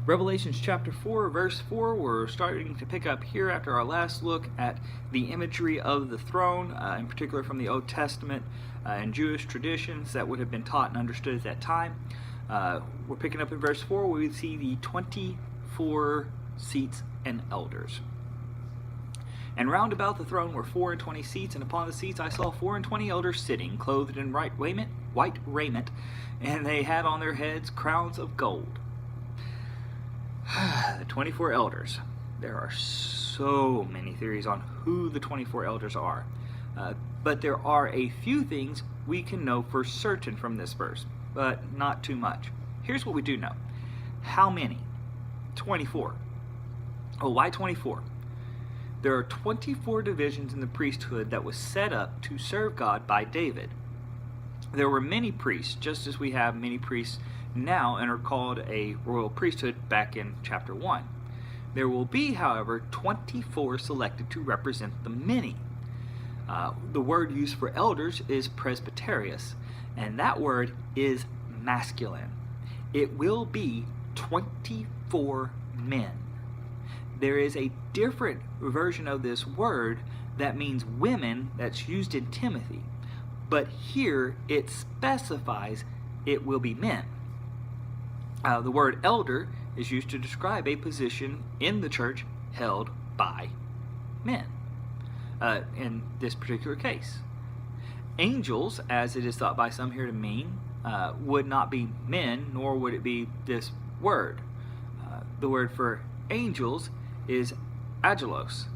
Revelations chapter 4, verse 4, we're starting to pick up here after our last look at the imagery of the throne, in particular from the Old Testament and Jewish traditions that would have been taught and understood at that time. We're picking up in verse 4 where we see the 24 seats and elders. And round about the throne were 24 seats, and upon the seats I saw 24 elders sitting, clothed in white raiment, and they had on their heads crowns of gold. The 24 elders. There are so many theories on who the 24 elders are. But there are a few things we can know for certain from this verse, but not too much. Here's what we do know. How many? 24. Oh, why 24? There are 24 divisions in the priesthood that was set up to serve God by David. There were many priests, just as we have many priests now and are called a royal priesthood back in chapter 1. There will be, however, 24 selected to represent the many. The word used for elders is presbyterius, and that word is masculine. It will be 24 men. There is a different version of this word that means women that's used in Timothy, but here it specifies it will be men. The word elder is used to describe a position in the church held by men, in this particular case. Angels, as it is thought by some here to mean, would not be men, nor would it be this word. The word for angels is angelos.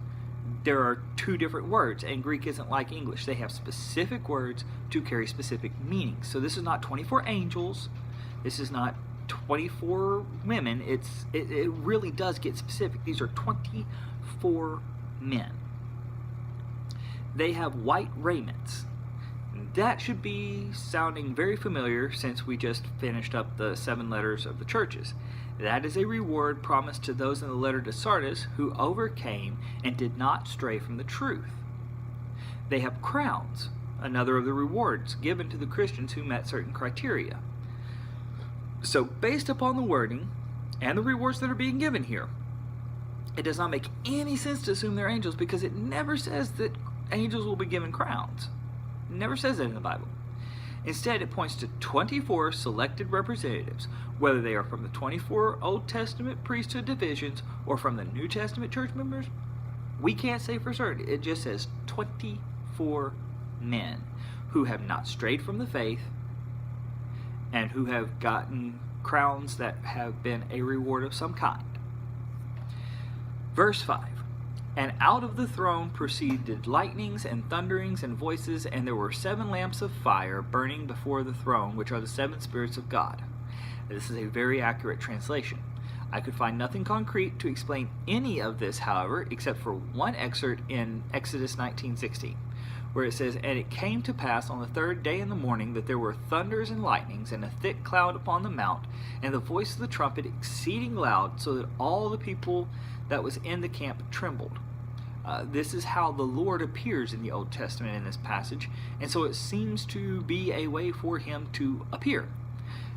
There are two different words, and Greek isn't like English. They have specific words to carry specific meanings. So this is not 24 angels. This is not 24 women. It really does get specific. These are 24 men. They have white raiments. That should be sounding very familiar since we just finished up the 7 letters of the churches. That is a reward promised to those in the letter to Sardis who overcame and did not stray from the truth. They have crowns, another of the rewards given to the Christians who met certain criteria. So based upon the wording and the rewards that are being given here, it does not make any sense to assume they're angels, because it never says that angels will be given crowns. It never says that in the Bible. Instead, it points to 24 selected representatives, whether they are from the 24 Old Testament priesthood divisions or from the New Testament church members. We can't say for certain. It just says 24 men who have not strayed from the faith and who have gotten crowns that have been a reward of some kind. Verse 5. And out of the throne proceeded lightnings and thunderings and voices, and there were 7 lamps of fire burning before the throne, which are the 7 spirits of God. This is a very accurate translation. I could find nothing concrete to explain any of this, however, except for one excerpt in Exodus 19:16, where it says, And it came to pass on the 3rd day in the morning that there were thunders and lightnings, and a thick cloud upon the mount, and the voice of the trumpet exceeding loud, so that all the people that was in the camp trembled. This is how the Lord appears in the Old Testament in this passage, and so it seems to be a way for him to appear.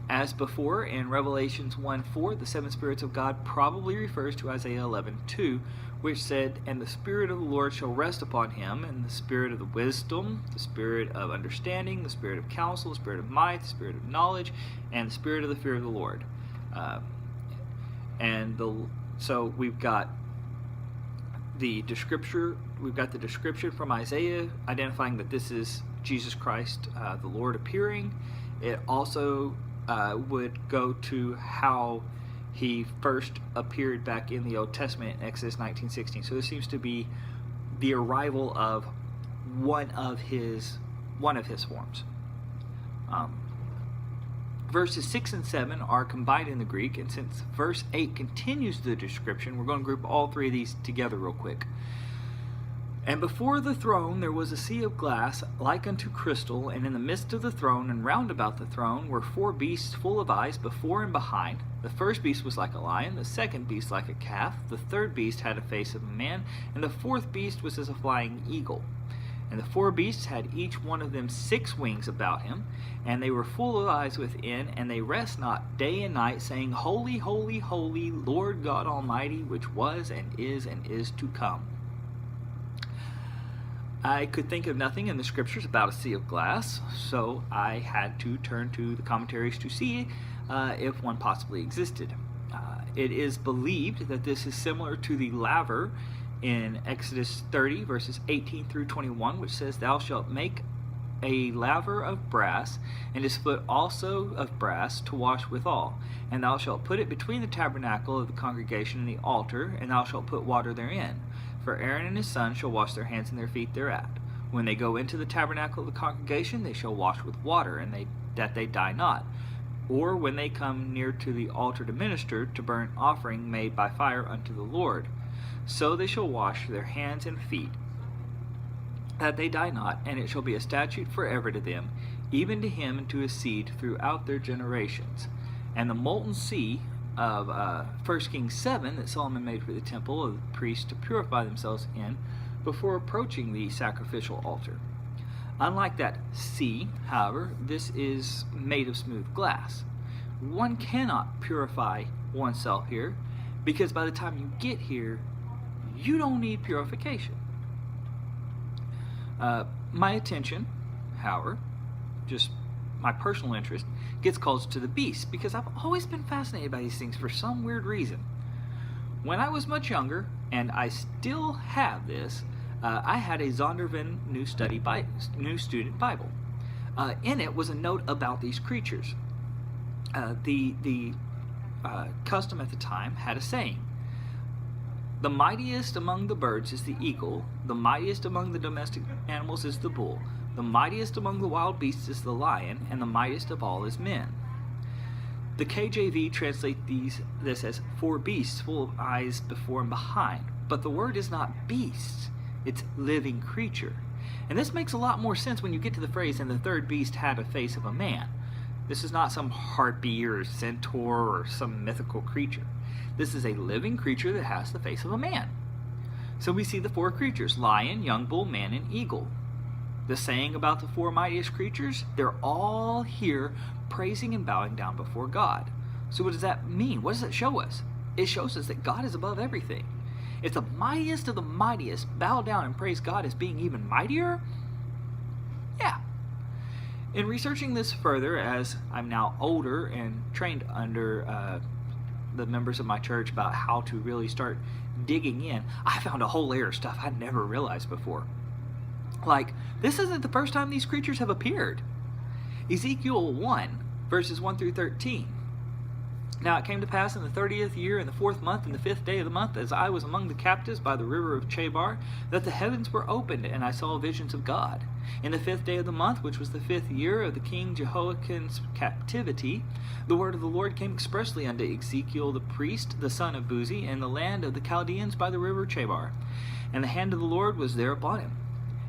As before, in Revelations 1:4, the 7 spirits of God probably refers to Isaiah 11:2, which said, And the Spirit of the Lord shall rest upon him, and the Spirit of the wisdom, the Spirit of understanding, the Spirit of counsel, the Spirit of might, the Spirit of knowledge, and the Spirit of the fear of the Lord. So we've got the description from Isaiah identifying that this is Jesus Christ, the Lord, appearing. It also would go to how he first appeared back in the Old Testament in Exodus 19:16. So this seems to be the arrival of one of his forms. Verses 6 and 7 are combined in the Greek, and since verse 8 continues the description, we're going to group all 3 of these together real quick. And before the throne there was a sea of glass like unto crystal, and in the midst of the throne and round about the throne were 4 beasts full of eyes before and behind. The first beast was like a lion, the second beast like a calf, the third beast had a face of a man, and the fourth beast was as a flying eagle. And the 4 beasts had each one of them 6 wings about him, and they were full of eyes within, and they rest not day and night, saying, Holy, holy, holy, Lord God Almighty, which was and is to come. I could think of nothing in the scriptures about a sea of glass, so I had to turn to the commentaries to see if one possibly existed. It is believed that this is similar to the laver in Exodus 30, verses 18 through 21, which says, Thou shalt make a laver of brass, and his foot also of brass, to wash withal. And thou shalt put it between the tabernacle of the congregation and the altar, and thou shalt put water therein. For Aaron and his sons shall wash their hands and their feet thereat. When they go into the tabernacle of the congregation, they shall wash with water, and that they die not. Or when they come near to the altar to minister, to burn offering made by fire unto the Lord. So they shall wash their hands and feet, that they die not, and it shall be a statute forever to them, even to him and to his seed throughout their generations. And the molten sea of 1 Kings 7 that Solomon made for the temple of the priests to purify themselves in before approaching the sacrificial altar. Unlike that sea, however, this is made of smooth glass. One cannot purify oneself here, because by the time you get here, you don't need purification. My attention, however, just my personal interest, gets called to the beasts, because I've always been fascinated by these things for some weird reason. When I was much younger, and I still have this, I had a Zondervan New Student Bible. In it was a note about these creatures. The custom at the time had a saying: the mightiest among the birds is the eagle, the mightiest among the domestic animals is the bull, the mightiest among the wild beasts is the lion, and the mightiest of all is men. The KJV translates this as 4 beasts full of eyes before and behind, but the word is not beasts, it's living creature. And this makes a lot more sense when you get to the phrase, and the 3rd beast had a face of a man. This is not some harpy or centaur or some mythical creature. This is a living creature that has the face of a man. So we see the 4 creatures: lion, young bull, man, and eagle. The saying about the 4 mightiest creatures, they're all here praising and bowing down before God. So what does that mean? What does it show us? It shows us that God is above everything. If the mightiest of the mightiest bow down and praise God as being even mightier, yeah. In researching this further, as I'm now older and trained under the members of my church about how to really start digging in, I found a whole layer of stuff I'd never realized before. Like, this isn't the first time these creatures have appeared. Ezekiel 1, verses 1 through 13. Now it came to pass in the 30th year, in the 4th month, in the 5th day of the month, as I was among the captives by the river of Chebar, that the heavens were opened, and I saw visions of God. In the 5th day of the month, which was the 5th year of the king Jehoiakim's captivity, the word of the Lord came expressly unto Ezekiel the priest, the son of Buzi, in the land of the Chaldeans by the river Chebar. And the hand of the Lord was there upon him.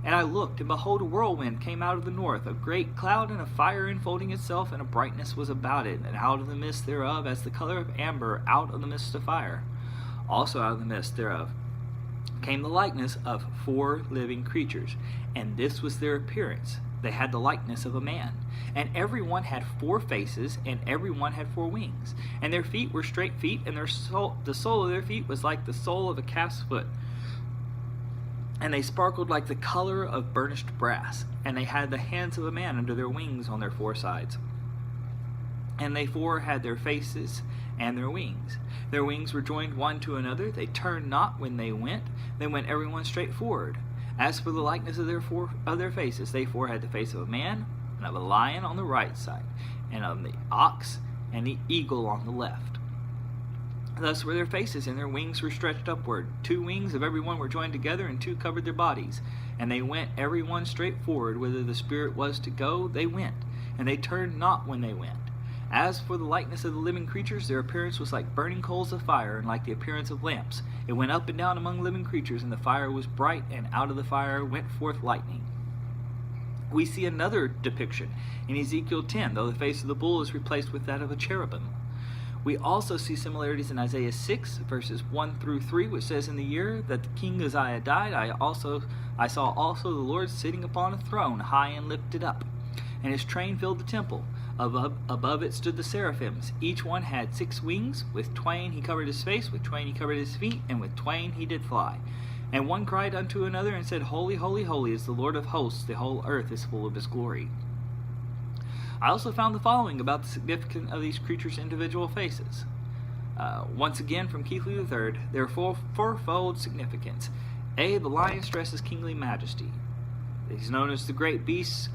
And I looked, and behold, a whirlwind came out of the north, a great cloud and a fire enfolding itself, and a brightness was about it, and out of the midst thereof, as the color of amber out of the midst of fire. Also out of the midst thereof came the likeness of 4 living creatures, and this was their appearance. They had the likeness of a man, and every one had 4 faces, and every one had 4 wings. And their feet were straight feet, and the sole of their feet was like the sole of a calf's foot. And they sparkled like the color of burnished brass, and they had the hands of a man under their wings on their 4 sides. And they 4 had their faces and their wings. Their wings were joined one to another. They turned not when they went every one straight forward. As for the likeness of their faces, they 4 had the face of a man, and of a lion on the right side, and of the ox and the eagle on the left. Thus were their faces, and their wings were stretched upward. 2 wings of every one were joined together, and 2 covered their bodies. And they went every one straight forward. Whither the Spirit was to go, they went, and they turned not when they went. As for the likeness of the living creatures, their appearance was like burning coals of fire, and like the appearance of lamps. It went up and down among living creatures, and the fire was bright, and out of the fire went forth lightning. We see another depiction in Ezekiel 10, though the face of the bull is replaced with that of a cherubim. We also see similarities in Isaiah 6, verses 1 through 3, which says, "In the year that the king Uzziah died, I saw also the Lord sitting upon a throne, high and lifted up, and his train filled the temple. Above it stood the seraphims. Each one had 6 wings. With twain he covered his face, with twain he covered his feet, and with twain he did fly. And one cried unto another and said, Holy, holy, holy is the Lord of hosts. The whole earth is full of his glory." I also found the following about the significance of these creatures' individual faces. Once again from Keithley III, their fourfold significance. A, the lion stresses kingly majesty. He's known as the great beast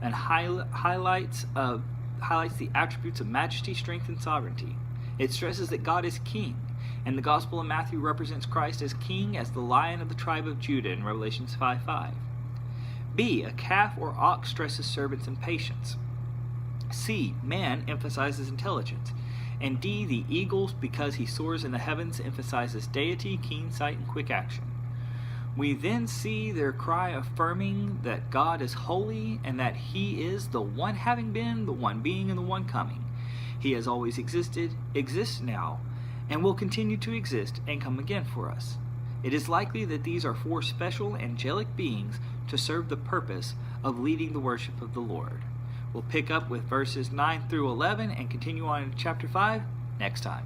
and highlights the attributes of majesty, strength, and sovereignty. It stresses that God is king, and the Gospel of Matthew represents Christ as king, as the lion of the tribe of Judah in Revelations 5:5. B, a calf or ox stresses servants and patience. C, man emphasizes intelligence. And D, the eagle, because he soars in the heavens, emphasizes deity, keen sight, and quick action. We then see their cry affirming that God is holy and that he is the one having been, the one being, and the one coming. He has always existed, exists now, and will continue to exist and come again for us. It is likely that these are 4 special angelic beings to serve the purpose of leading the worship of the Lord. We'll pick up with verses 9 through 11 and continue on in chapter 5 next time.